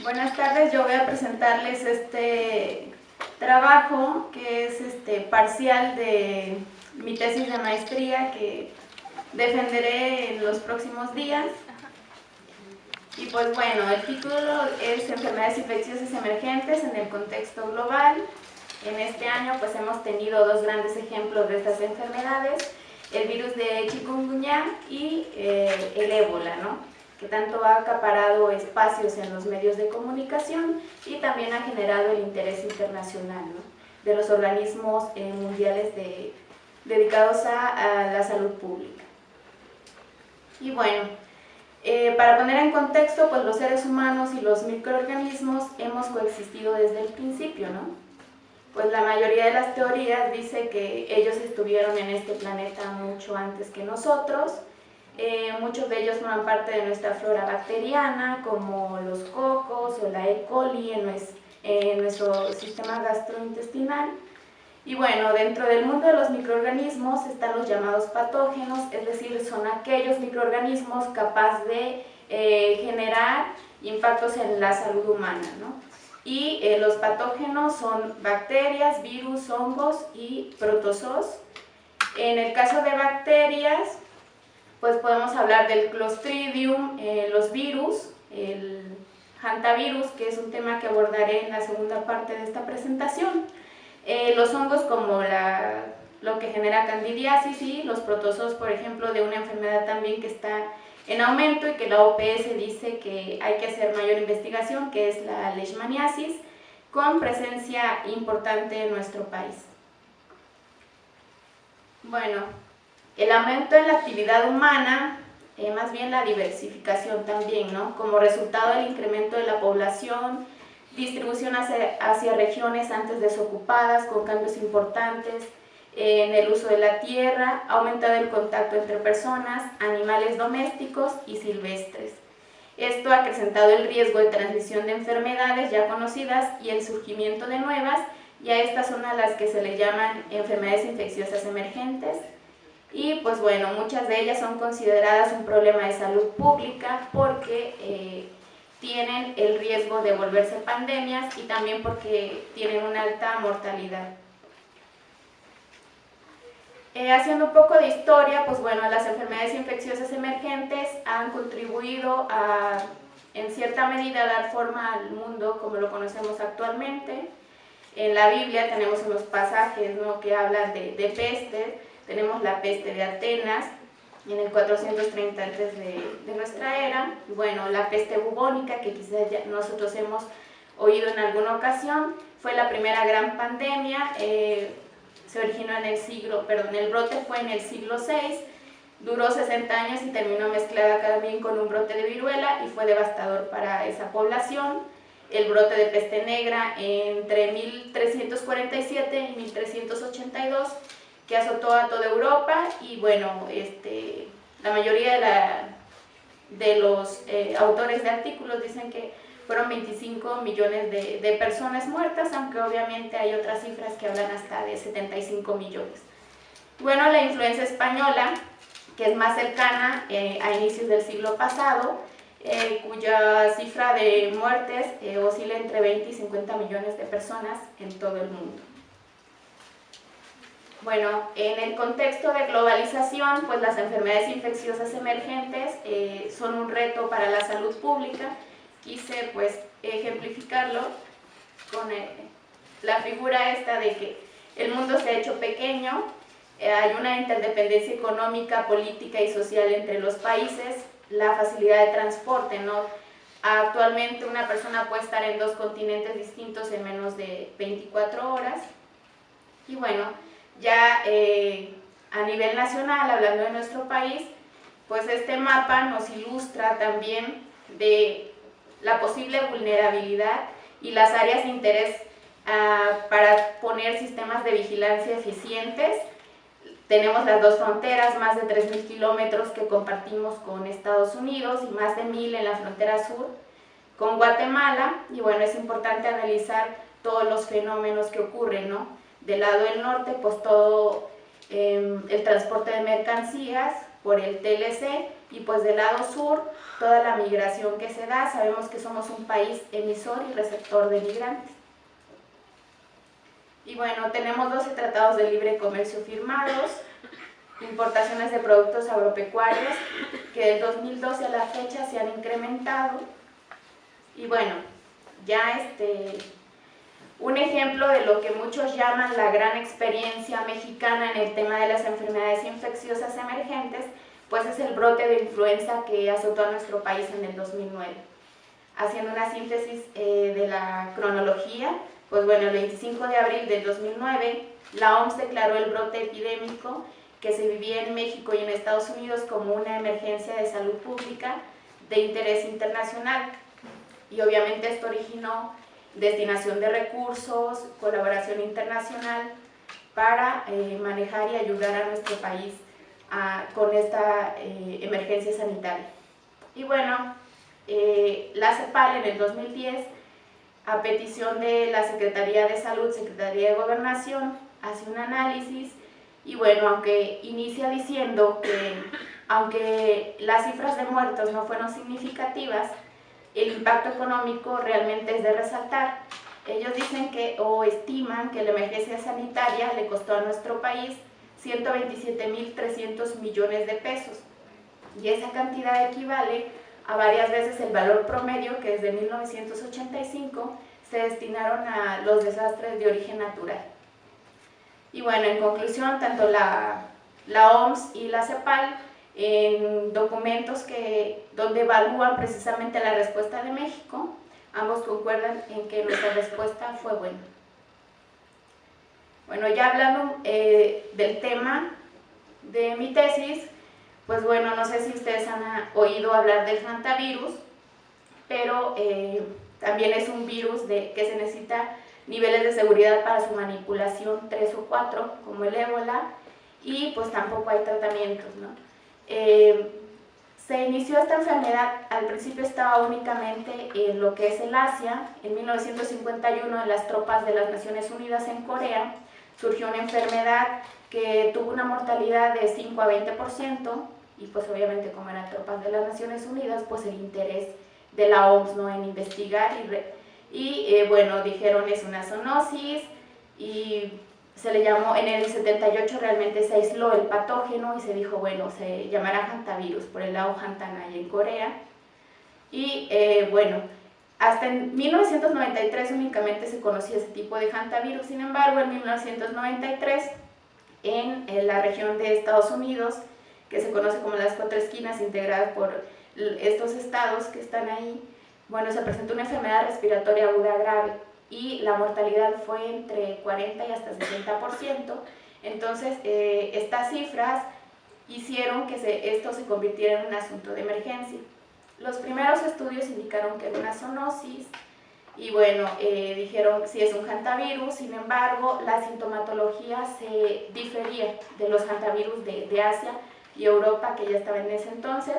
Buenas tardes, yo voy a presentarles este trabajo que es parcial de mi tesis de maestría que defenderé en los próximos días. Y pues bueno, el título es Enfermedades infecciosas emergentes en el contexto global. En este año pues hemos tenido dos grandes ejemplos de estas enfermedades, el virus de chikungunya y el ébola, ¿no?, que tanto ha acaparado espacios en los medios de comunicación y también ha generado el interés internacional, ¿no?, de los organismos mundiales dedicados a la salud pública. Y bueno, para poner en contexto, pues los seres humanos y los microorganismos hemos coexistido desde el principio, ¿no? Pues la mayoría de las teorías dice que ellos estuvieron en este planeta mucho antes que nosotros. Muchos de ellos forman parte de nuestra flora bacteriana, como los cocos o la E. coli en nuestro sistema gastrointestinal. Y bueno, dentro del mundo de los microorganismos están los llamados patógenos, es decir, son aquellos microorganismos capaces de generar impactos en la salud humana, ¿no? Y los patógenos son bacterias, virus, hongos y protozoos. En el caso de bacterias, pues podemos hablar del Clostridium, los virus, el hantavirus, que es un tema que abordaré en la segunda parte de esta presentación. Los hongos como lo que genera candidiasis y los protozoos, por ejemplo, de una enfermedad también que está en aumento y que la OPS dice que hay que hacer mayor investigación, que es la leishmaniasis, con presencia importante en nuestro país. Bueno, el aumento en la actividad humana, más bien la diversificación también, ¿no?, como resultado del incremento de la población, distribución hacia regiones antes desocupadas con cambios importantes en el uso de la tierra, ha aumentado el contacto entre personas, animales domésticos y silvestres. Esto ha acrecentado el riesgo de transmisión de enfermedades ya conocidas y el surgimiento de nuevas, y a estas son a las que se le llaman enfermedades infecciosas emergentes. Y pues bueno, muchas de ellas son consideradas un problema de salud pública porque tienen el riesgo de volverse pandemias y también porque tienen una alta mortalidad. Haciendo un poco de historia, pues bueno, las enfermedades infecciosas emergentes han contribuido en cierta medida, a dar forma al mundo como lo conocemos actualmente. En la Biblia tenemos unos pasajes, ¿no?, que hablan de peste. Tenemos la peste de Atenas en el 430 antes de nuestra era. Bueno, la peste bubónica, que quizás ya nosotros hemos oído en alguna ocasión, fue la primera gran pandemia. Se originó el brote fue en el siglo VI, duró 60 años y terminó mezclada también con un brote de viruela y fue devastador para esa población. El brote de peste negra entre 1347 y 1382, que azotó a toda Europa, y bueno, la mayoría de los autores de artículos dicen que fueron 25 millones de personas muertas, aunque obviamente hay otras cifras que hablan hasta de 75 millones. Bueno, la influenza española, que es más cercana a inicios del siglo pasado, cuya cifra de muertes oscila entre 20 y 50 millones de personas en todo el mundo. Bueno, en el contexto de globalización, pues las enfermedades infecciosas emergentes son un reto para la salud pública. Quise pues ejemplificarlo con la figura esta de que el mundo se ha hecho pequeño, hay una interdependencia económica, política y social entre los países, la facilidad de transporte, ¿no? Actualmente una persona puede estar en dos continentes distintos en menos de 24 horas. Y bueno, ya a nivel nacional, hablando de nuestro país, pues este mapa nos ilustra también de la posible vulnerabilidad y las áreas de interés para poner sistemas de vigilancia eficientes. Tenemos las dos fronteras, más de 3.000 kilómetros que compartimos con Estados Unidos y más de 1.000 en la frontera sur con Guatemala. Y bueno, es importante analizar todos los fenómenos que ocurren, ¿no? Del lado del norte, pues todo el transporte de mercancías por el TLC, y pues del lado sur toda la migración que se da. Sabemos que somos un país emisor y receptor de migrantes. Y bueno, tenemos 12 tratados de libre comercio firmados, importaciones de productos agropecuarios que del 2012 a la fecha se han incrementado. Y bueno, ya un ejemplo de lo que muchos llaman la gran experiencia mexicana en el tema de las enfermedades infecciosas emergentes, pues es el brote de influenza que azotó a nuestro país en el 2009. Haciendo una síntesis de la cronología, pues bueno, el 25 de abril del 2009, la OMS declaró el brote epidémico que se vivía en México y en Estados Unidos como una emergencia de salud pública de interés internacional. Y obviamente esto originó destinación de recursos, colaboración internacional para manejar y ayudar a nuestro país con esta emergencia sanitaria. Y bueno, la CEPAL en el 2010, a petición de la Secretaría de Salud, Secretaría de Gobernación, hace un análisis y bueno, aunque inicia diciendo que aunque las cifras de muertos no fueron significativas, el impacto económico realmente es de resaltar. Ellos dicen que o estiman que la emergencia sanitaria le costó a nuestro país 127.300 millones de pesos, y esa cantidad equivale a varias veces el valor promedio que desde 1985 se destinaron a los desastres de origen natural. Y bueno, en conclusión, tanto la OMS y la CEPAL, en documentos donde evalúan precisamente la respuesta de México, ambos concuerdan en que nuestra respuesta fue buena. Bueno, ya hablando del tema de mi tesis, pues bueno, no sé si ustedes han oído hablar del hantavirus, pero también es un virus que se necesita niveles de seguridad para su manipulación 3 o 4, como el ébola, y pues tampoco hay tratamientos, ¿no? Se inició esta enfermedad, al principio estaba únicamente en lo que es el Asia. En 1951, en las tropas de las Naciones Unidas en Corea, surgió una enfermedad que tuvo una mortalidad de 5 a 20%, y pues obviamente como eran tropas de las Naciones Unidas, pues el interés de la OMS, ¿no?, en investigar bueno, dijeron es una zoonosis, y se le llamó, en el 78 realmente se aisló el patógeno y se dijo, bueno, se llamará hantavirus por el lago Hantanay en Corea. Y bueno, hasta en 1993 únicamente se conocía ese tipo de hantavirus. Sin embargo, en 1993, en la región de Estados Unidos, que se conoce como las 4 esquinas, integradas por estos estados que están ahí, bueno, se presentó una enfermedad respiratoria aguda grave, y la mortalidad fue entre 40 y hasta 60%. Entonces, estas cifras hicieron que esto se convirtiera en un asunto de emergencia. Los primeros estudios indicaron que era una zoonosis, y bueno, dijeron si es un hantavirus. Sin embargo, la sintomatología se difería de los hantavirus de Asia y Europa, que ya estaba en ese entonces,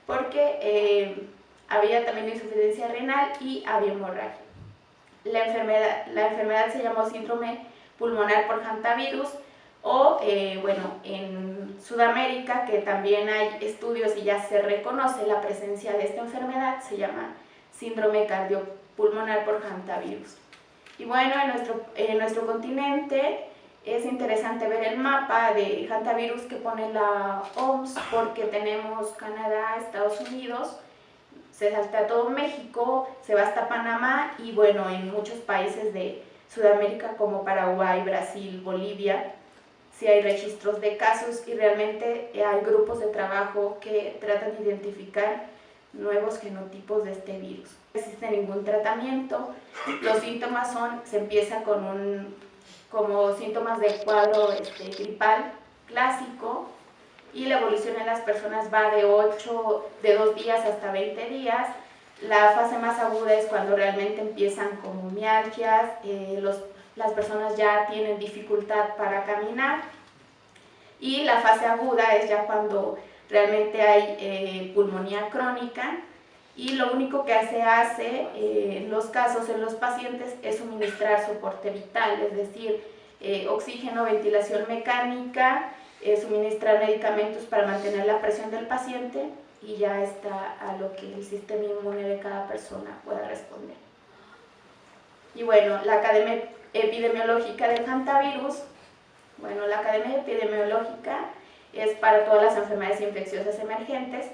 porque había también insuficiencia renal y había hemorragia. La enfermedad se llamó síndrome pulmonar por hantavirus, o bueno, en Sudamérica, que también hay estudios y ya se reconoce la presencia de esta enfermedad, se llama síndrome cardiopulmonar por hantavirus. Y bueno, en nuestro continente es interesante ver el mapa de hantavirus que pone la OMS, porque tenemos Canadá, Estados Unidos, se salta todo México, se va hasta Panamá, y bueno, en muchos países de Sudamérica como Paraguay, Brasil, Bolivia, sí hay registros de casos, y realmente hay grupos de trabajo que tratan de identificar nuevos genotipos de este virus. No existe ningún tratamiento. Los síntomas se empieza como síntomas de cuadro gripal clásico, y la evolución en las personas va de 2 días hasta 20 días. La fase más aguda es cuando realmente empiezan como mialgias, las personas ya tienen dificultad para caminar, y la fase aguda es ya cuando realmente hay pulmonía crónica, y lo único que se hace en los casos, en los pacientes, es suministrar soporte vital, es decir, oxígeno, ventilación mecánica, suministrar medicamentos para mantener la presión del paciente y ya está a lo que el sistema inmune de cada persona pueda responder. Y bueno, la Academia Epidemiológica del Hantavirus. Bueno, la Academia Epidemiológica es para todas las enfermedades infecciosas emergentes.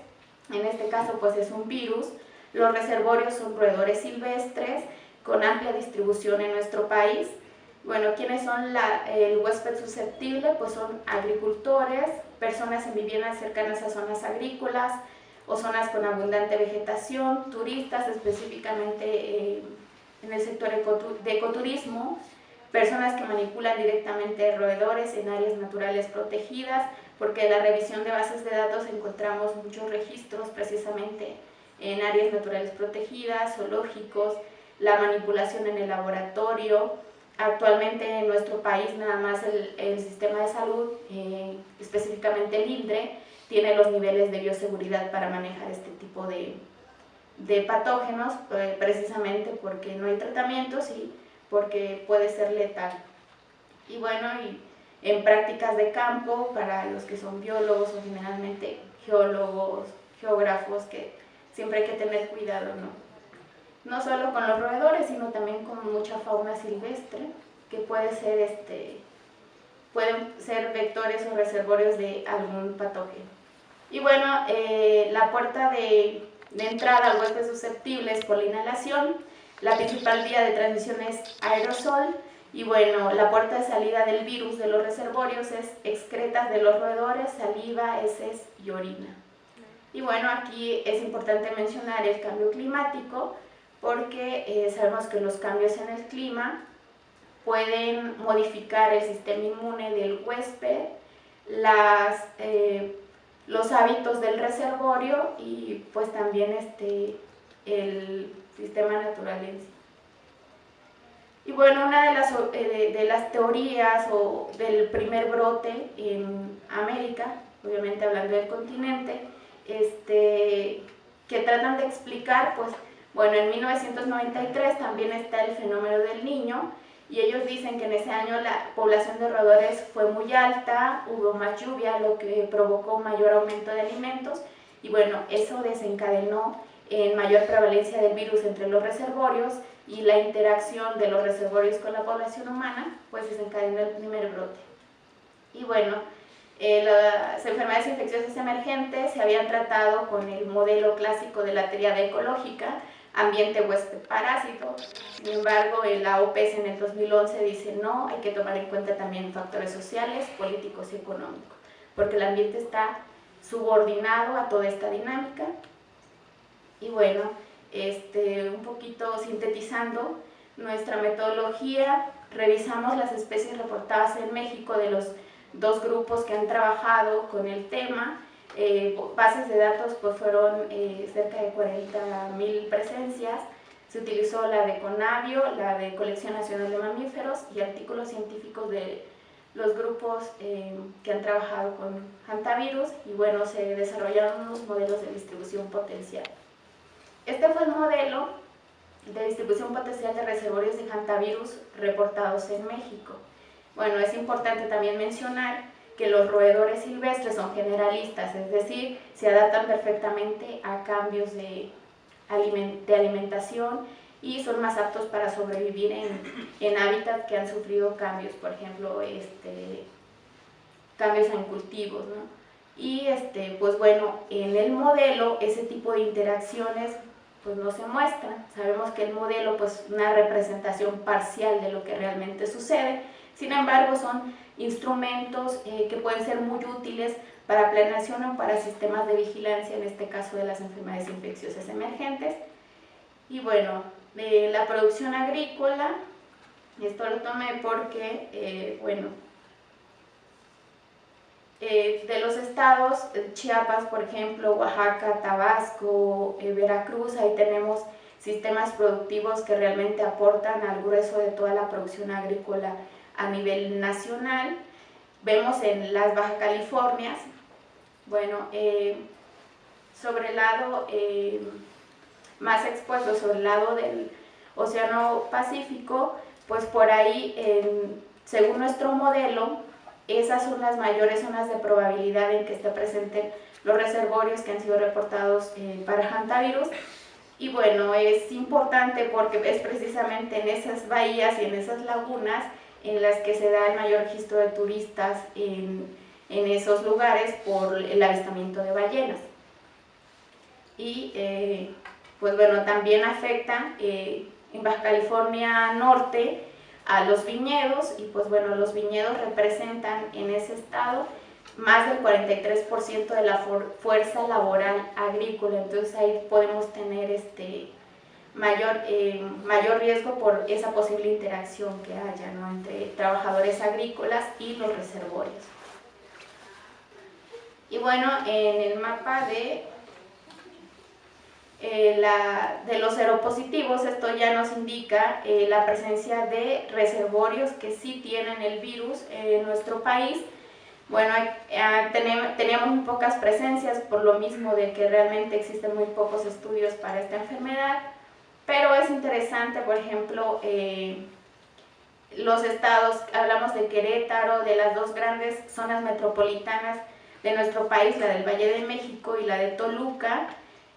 En este caso, pues es un virus. Los reservorios son roedores silvestres con amplia distribución en nuestro país. Bueno, ¿quiénes son el huésped susceptible? Pues son agricultores, personas en viviendas cercanas a zonas agrícolas o zonas con abundante vegetación, turistas, específicamente en el sector de ecoturismo, personas que manipulan directamente roedores en áreas naturales protegidas, porque en la revisión de bases de datos encontramos muchos registros precisamente en áreas naturales protegidas, zoológicos, la manipulación en el laboratorio. Actualmente en nuestro país nada más el sistema de salud, específicamente el INDRE, tiene los niveles de bioseguridad para manejar este tipo de patógenos, precisamente porque no hay tratamientos y porque puede ser letal. Y bueno, en prácticas de campo, para los que son biólogos o generalmente geólogos, geógrafos, que siempre hay que tener cuidado, no solo con los roedores, sino también con mucha fauna silvestre, que pueden ser vectores o reservorios de algún patógeno. Y bueno, la puerta de entrada al huésped susceptible es por la inhalación. La principal vía de transmisión es aerosol. Y bueno, la puerta de salida del virus de los reservorios es excretas de los roedores, saliva, heces y orina. Y bueno, aquí es importante mencionar el cambio climático, porque sabemos que los cambios en el clima pueden modificar el sistema inmune del huésped, los hábitos del reservorio y pues también el sistema natural en sí. Y bueno, una de las teorías o del primer brote en América, obviamente hablando del continente, que tratan de explicar, pues bueno, en 1993 también está el fenómeno del Niño, y ellos dicen que en ese año la población de roedores fue muy alta, hubo más lluvia, lo que provocó mayor aumento de alimentos, y bueno, eso desencadenó en mayor prevalencia del virus entre los reservorios, y la interacción de los reservorios con la población humana, pues desencadenó el primer brote. Y bueno, las enfermedades infecciosas emergentes se habían tratado con el modelo clásico de la tríada ecológica, ambiente, huésped, parásito. Sin embargo, la OPS en el 2011 dice no, hay que tomar en cuenta también factores sociales, políticos y económicos, porque el ambiente está subordinado a toda esta dinámica. Y bueno, un poquito sintetizando nuestra metodología, revisamos las especies reportadas en México de los dos grupos que han trabajado con el tema. Bases de datos pues fueron cerca de 40.000 presencias. Se utilizó la de CONABIO, la de Colección Nacional de Mamíferos y artículos científicos de los grupos que han trabajado con hantavirus, y bueno, se desarrollaron unos modelos de distribución potencial. Este fue el modelo de distribución potencial de reservorios de hantavirus reportados en México. Bueno, es importante también mencionar que los roedores silvestres son generalistas, es decir, se adaptan perfectamente a cambios de alimentación y son más aptos para sobrevivir en hábitats que han sufrido cambios, por ejemplo, cambios en cultivos, ¿no? Y pues bueno, en el modelo ese tipo de interacciones pues no se muestran. Sabemos que el modelo pues es una representación parcial de lo que realmente sucede. Sin embargo, son instrumentos que pueden ser muy útiles para planeación o para sistemas de vigilancia, en este caso de las enfermedades infecciosas emergentes. Y bueno, la producción agrícola, esto lo tomé porque, de los estados, Chiapas, por ejemplo, Oaxaca, Tabasco, Veracruz, ahí tenemos sistemas productivos que realmente aportan al grueso de toda la producción agrícola a nivel nacional. Vemos en las Baja Californias, bueno, sobre el lado más expuesto, sobre el lado del Océano Pacífico, pues por ahí, según nuestro modelo, esas son las mayores zonas de probabilidad en que esté presente los reservorios que han sido reportados para hantavirus. Y bueno, es importante porque es precisamente en esas bahías y en esas lagunas en las que se da el mayor registro de turistas en esos lugares por el avistamiento de ballenas. Y pues bueno, también afecta en Baja California Norte a los viñedos, y pues bueno, los viñedos representan en ese estado más del 43% de la fuerza laboral agrícola. Entonces ahí podemos tener mayor riesgo por esa posible interacción que haya, ¿no?, entre trabajadores agrícolas y los reservorios. Y bueno, en el mapa de los seropositivos, esto ya nos indica la presencia de reservorios que sí tienen el virus en nuestro país. Bueno, teníamos muy pocas presencias por lo mismo de que realmente existen muy pocos estudios para esta enfermedad, pero es interesante, por ejemplo, los estados, hablamos de Querétaro, de las dos grandes zonas metropolitanas de nuestro país, la del Valle de México y la de Toluca.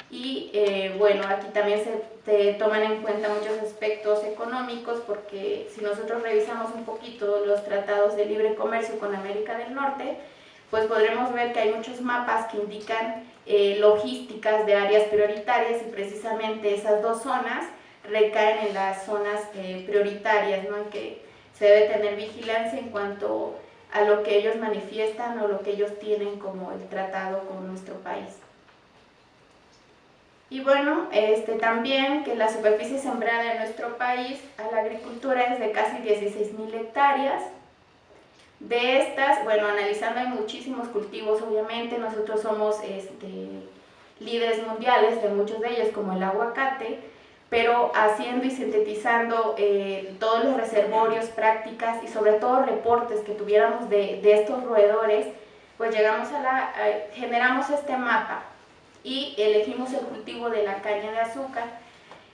Y bueno, aquí también se toman en cuenta muchos aspectos económicos, porque si nosotros revisamos un poquito los tratados de libre comercio con América del Norte, pues podremos ver que hay muchos mapas que indican logísticas de áreas prioritarias, y precisamente esas dos zonas recaen en las zonas prioritarias, ¿no?, en que se debe tener vigilancia en cuanto a lo que ellos manifiestan o lo que ellos tienen como el tratado con nuestro país. Y bueno, también que la superficie sembrada en nuestro país a la agricultura es de casi 16,000 hectáreas. De estas, bueno, analizando, hay muchísimos cultivos, obviamente. Nosotros somos líderes mundiales de muchos de ellos, como el aguacate, pero haciendo y sintetizando todos los reservorios, prácticas y sobre todo reportes que tuviéramos de estos roedores, pues generamos este mapa y elegimos el cultivo de la caña de azúcar.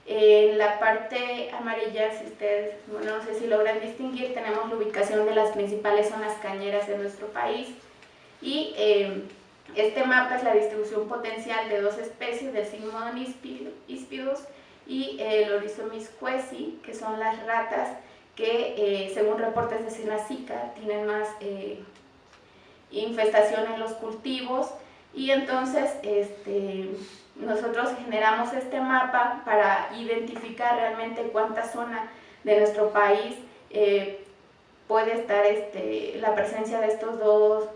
En la parte amarilla, si ustedes, bueno, no sé si logran distinguir, tenemos la ubicación de las principales zonas cañeras de nuestro país, y este mapa es la distribución potencial de dos especies, del Sigmodon hispidus y el Oryzomys quesii, que son las ratas que según reportes de Senacica tienen más infestación en los cultivos. Y entonces nosotros generamos este mapa para identificar realmente cuánta zona de nuestro país puede estar la presencia de estas dos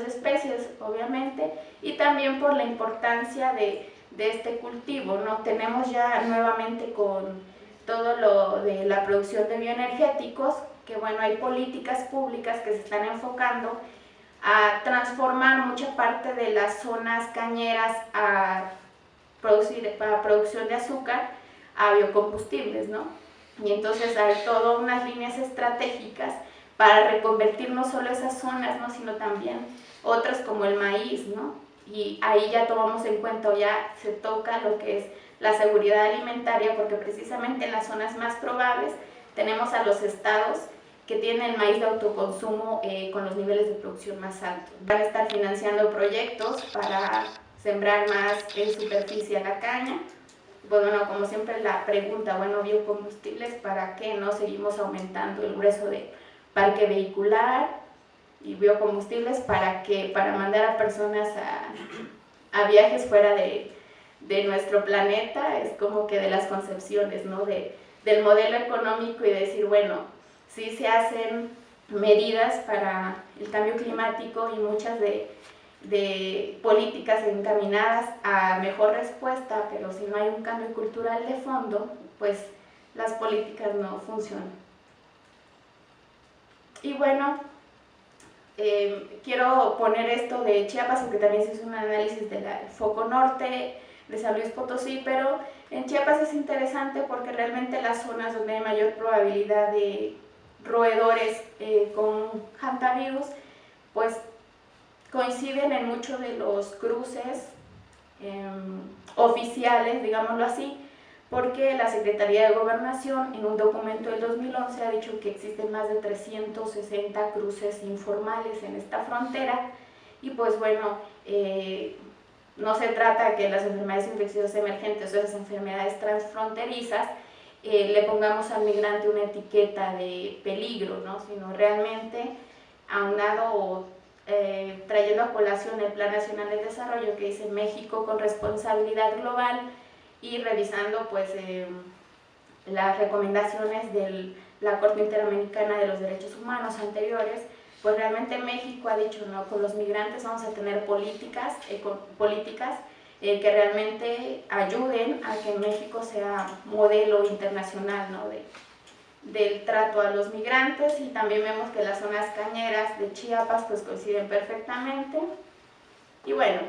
especies, obviamente, y también por la importancia de este cultivo, ¿no? Tenemos ya nuevamente con todo lo de la producción de bioenergéticos, que bueno, hay políticas públicas que se están enfocando a transformar mucha parte de las zonas cañeras para producción de azúcar a biocombustibles, ¿no? Y entonces hay todas unas líneas estratégicas para reconvertir no solo esas zonas, ¿no?, sino también otras como el maíz, ¿no? Y ahí ya tomamos en cuenta, o ya se toca lo que es la seguridad alimentaria, porque precisamente en las zonas más probables tenemos a los estados que tienen el maíz de autoconsumo con los niveles de producción más altos. Van a estar financiando proyectos para sembrar más superficie a la caña. Pues bueno, como siempre la pregunta, bueno, biocombustibles, ¿para qué? ¿No? Seguimos aumentando el grueso de parque vehicular, y biocombustibles, ¿para qué? Para mandar a personas a viajes fuera de nuestro planeta. Es como que de las concepciones, ¿no?, del modelo económico, y decir, bueno, sí se hacen medidas para el cambio climático y muchas de políticas encaminadas a mejor respuesta, pero si no hay un cambio cultural de fondo, pues las políticas no funcionan. Y bueno, quiero poner esto de Chiapas, porque también se hizo un análisis del foco norte de San Luis Potosí, pero en Chiapas es interesante porque realmente las zonas donde hay mayor probabilidad de roedores con hantavirus, pues coinciden en muchos de los cruces oficiales, digámoslo así, porque la Secretaría de Gobernación en un documento del 2011 ha dicho que existen más de 360 cruces informales en esta frontera y pues bueno, no se trata que las enfermedades infecciosas emergentes o esas enfermedades transfronterizas le pongamos al migrante una etiqueta de peligro, ¿no? Sino realmente aunado o trayendo a colación el Plan Nacional de Desarrollo que dice México con responsabilidad global y revisando pues las recomendaciones de la Corte Interamericana de los Derechos Humanos anteriores, pues realmente México ha dicho, ¿no? Con los migrantes vamos a tener políticas que realmente ayuden a que México sea modelo internacional, ¿no? Del trato a los migrantes, y también vemos que las zonas cañeras de Chiapas pues coinciden perfectamente. Y bueno,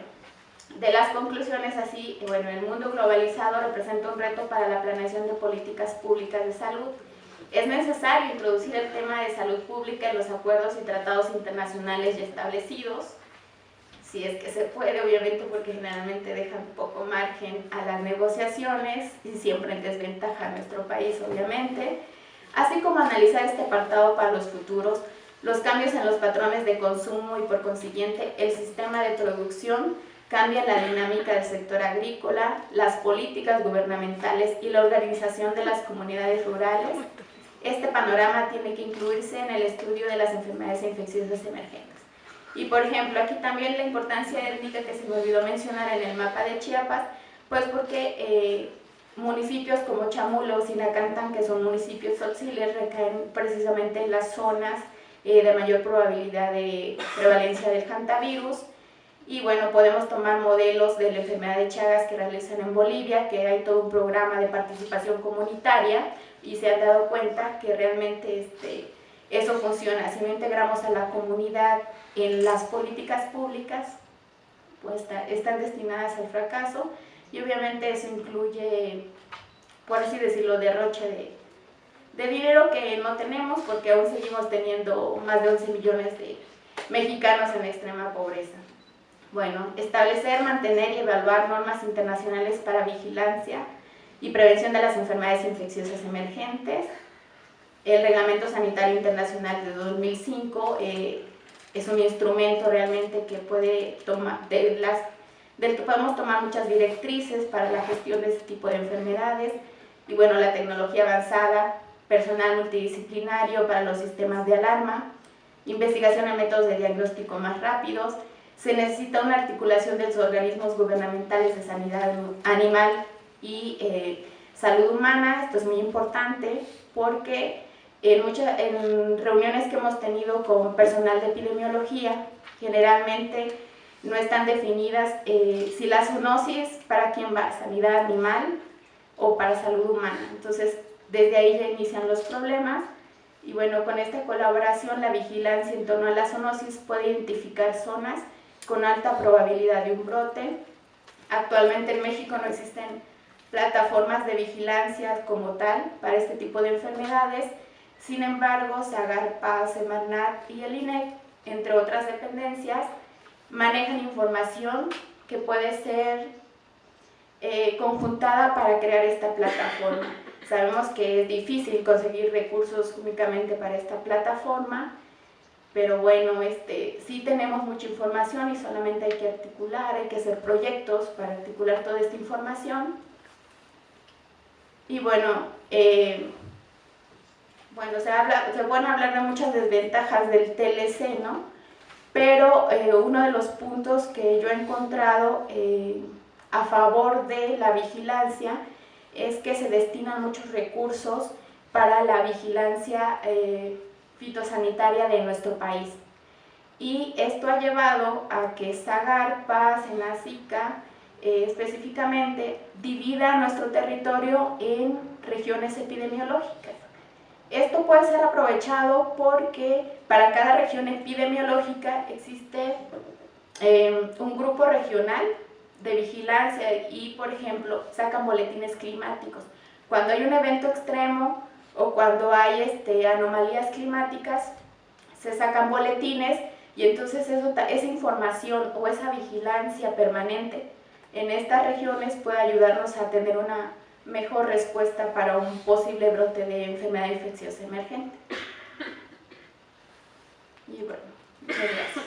de las conclusiones así, bueno, el mundo globalizado representa un reto para la planeación de políticas públicas de salud. Es necesario introducir el tema de salud pública en los acuerdos y tratados internacionales ya establecidos, si es que se puede, obviamente, porque generalmente dejan poco margen a las negociaciones y siempre en desventaja a nuestro país, obviamente, así como analizar este apartado para los futuros, los cambios en los patrones de consumo y por consiguiente el sistema de producción cambia la dinámica del sector agrícola, las políticas gubernamentales y la organización de las comunidades rurales. Este panorama tiene que incluirse en el estudio de las enfermedades infecciosas emergentes. Y por ejemplo, aquí también la importancia étnica que se me olvidó mencionar en el mapa de Chiapas, pues porque municipios como Chamulo o Sinacantán, que son municipios auxiliares, recaen precisamente en las zonas de mayor probabilidad de prevalencia del hantavirus. Y bueno, podemos tomar modelos de la enfermedad de Chagas que realizan en Bolivia, que hay todo un programa de participación comunitaria y se han dado cuenta que realmente eso funciona. Si no integramos a la comunidad en las políticas públicas, pues están destinadas al fracaso, y obviamente eso incluye, por así decirlo, derroche de dinero que no tenemos, porque aún seguimos teniendo más de 11 millones de mexicanos en extrema pobreza. Bueno, establecer, mantener y evaluar normas internacionales para vigilancia y prevención de las enfermedades infecciosas emergentes. El Reglamento Sanitario Internacional de 2005 es un instrumento realmente que puede tomar, del que podemos tomar muchas directrices para la gestión de este tipo de enfermedades. Y bueno, la tecnología avanzada, personal multidisciplinario para los sistemas de alarma, investigación en métodos de diagnóstico más rápidos. Se necesita una articulación de los organismos gubernamentales de sanidad animal y salud humana. Esto es muy importante porque en reuniones que hemos tenido con personal de epidemiología, generalmente no están definidas si la zoonosis para quién va, sanidad animal o para salud humana. Entonces, desde ahí ya inician los problemas. Y bueno, con esta colaboración, la vigilancia en torno a la zoonosis puede identificar zonas con alta probabilidad de un brote. Actualmente en México no existen plataformas de vigilancia como tal para este tipo de enfermedades. Sin embargo, Zagarpa, Semarnat y el INEC, entre otras dependencias, manejan información que puede ser conjuntada para crear esta plataforma. Sabemos que es difícil conseguir recursos únicamente para esta plataforma, pero bueno, sí tenemos mucha información y solamente hay que articular, hay que hacer proyectos para articular toda esta información. Y bueno, se pueden hablar de muchas desventajas del TLC, ¿no? Pero uno de los puntos que yo he encontrado a favor de la vigilancia es que se destinan muchos recursos para la vigilancia fitosanitaria de nuestro país. Y esto ha llevado a que Zagarpa, Senacica, específicamente, divida nuestro territorio en regiones epidemiológicas. Esto puede ser aprovechado porque para cada región epidemiológica existe un grupo regional de vigilancia y, por ejemplo, sacan boletines climáticos. Cuando hay un evento extremo o cuando hay anomalías climáticas, se sacan boletines y entonces esa información o esa vigilancia permanente en estas regiones puede ayudarnos a tener una mejor respuesta para un posible brote de enfermedad infecciosa emergente. Y bueno, muchas gracias.